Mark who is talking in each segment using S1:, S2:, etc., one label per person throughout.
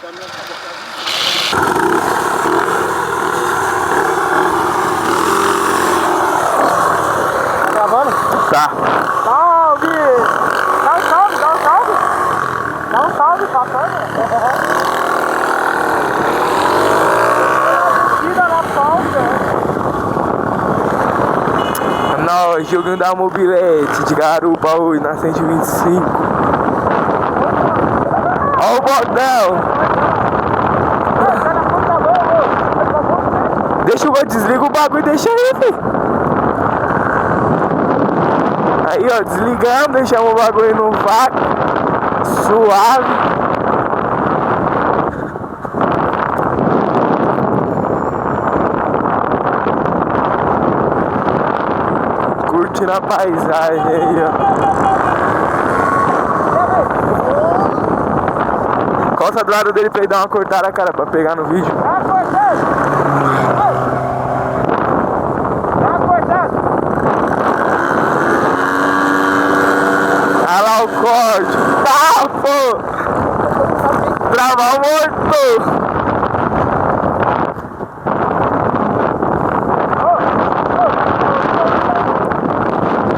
S1: Tá gravando?
S2: Tá.
S1: Salve! Dá um salve, dá um salve! Dá um salve, passando! Tira na pausa!
S2: Nós jogando da mobilete de garupa hoje na 125. Ó o botão! Deixa eu desliga o bagulho e deixa aí, filho. Aí, ó, desligamos, deixamos o bagulho no vácuo. Suave. Curtindo a paisagem aí, ó. Costa do lado dele pra ele dar uma cortada, cara, pra pegar no vídeo. Olha lá o corte. Tá, pô! Travar morto!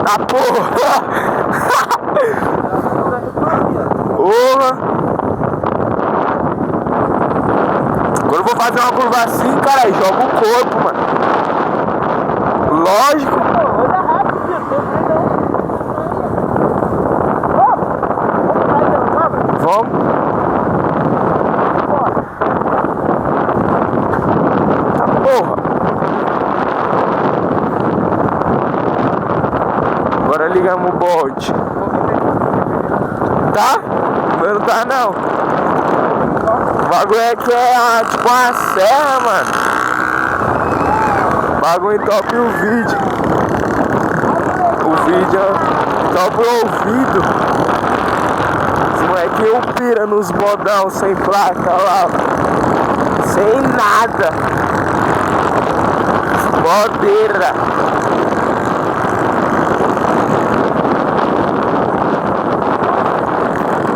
S2: Tá, porra! Porra! Agora eu vou fazer uma curva assim, cara, e joga o corpo, mano. Lógico. Vamos. Tá, porra. Agora ligamos o bote. Tá? Mas não tá não. O bagulho é que é tipo uma serra, mano. O bagulho entope o vídeo. O vídeo entope o ouvido. Esse moleque eu pira nos modão sem placa lá. Sem nada. Modeira.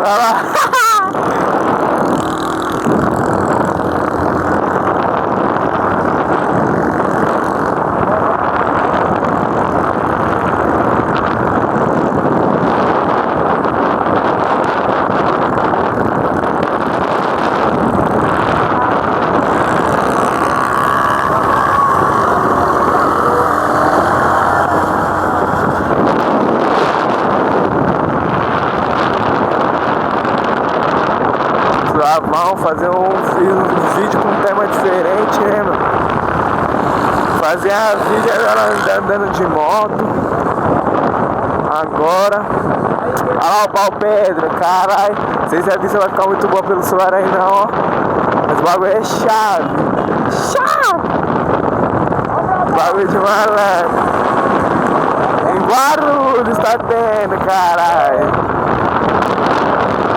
S2: Olha lá. Vamos fazer um vídeo com um tema diferente, né, mano? Fazer a vídeo ela andando de moto. Agora. Olha lá o pau pedra, caralho. Não sei se a vista vai ficar muito boa pelo celular aí não, ó. Mas o bagulho é chave. Chave! Bagulho de malandro. Em Guarulhos tá tendo, caralho.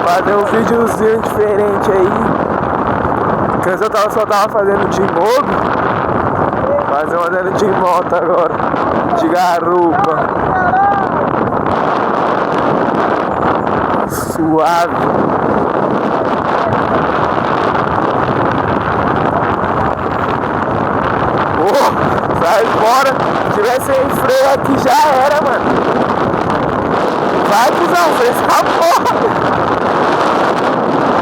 S2: Fazer um videozinho diferente aí. Que antes eu só tava fazendo de mogo. Fazer uma andando de moto agora. De garupa. Suave. Oh, sai fora. Se tivesse sem freio aqui já era, mano. Vai, cuzão, fez essa porra.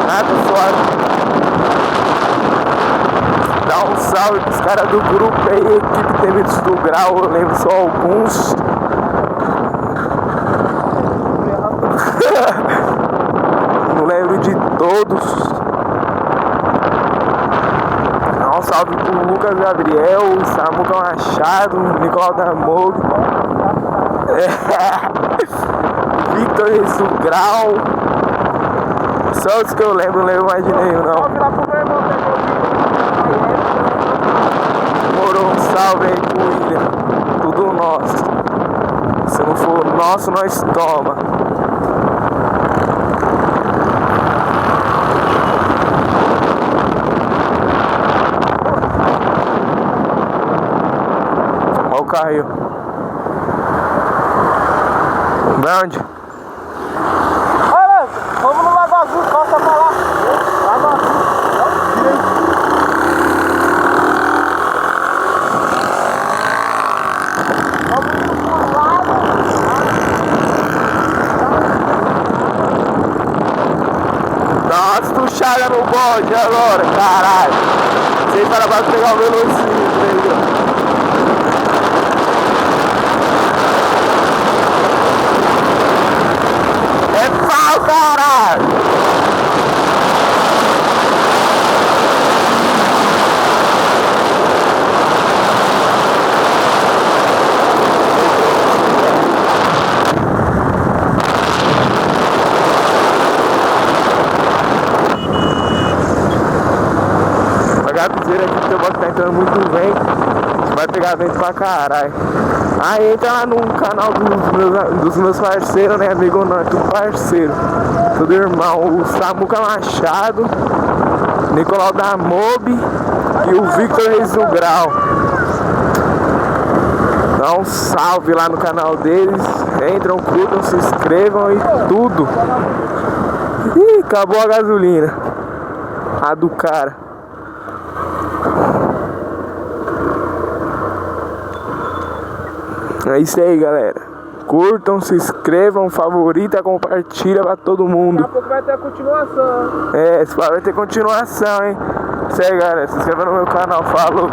S2: Nada suave. Dá um salve pros caras do grupo aí, equipe Temidos do Grau, eu lembro só alguns. Não lembro de todos. Dá um salve pro Lucas Gabriel, Samuca Machado, Nicolau da Mogo. Victor do Grau. Só os que eu lembro, não lembro mais de nenhum não. Morou, um salve aí pro William. Tudo nosso. Se não for nosso, nós toma. Olha o carro aí. Vai onde?
S1: Vamos no Lago Azul, costa pra lá. Lago Azul.
S2: Nossa, tu chaga no bonde agora, caralho. Sei para pegar o velocímetro aí, ó. É pau, caralho. Aqui que o teu box tá entrando muito vento, vai pegar vento pra caralho. Aí entra lá no canal dos meus parceiros, né, amigo? Não, é tudo parceiro, tudo irmão. O Samuca Machado, Nicolau da Mob e o Victor Reis do Grau. Dá um salve lá no canal deles, entram, curtam, se inscrevam e tudo. Ih, acabou a gasolina, a do cara. É isso aí, galera. Curtam, se inscrevam, favorita, compartilha pra todo mundo.
S1: Daqui a pouco vai ter a continuação.
S2: É, vai ter continuação, hein? Isso aí, galera. Se inscreva no meu canal. Falou.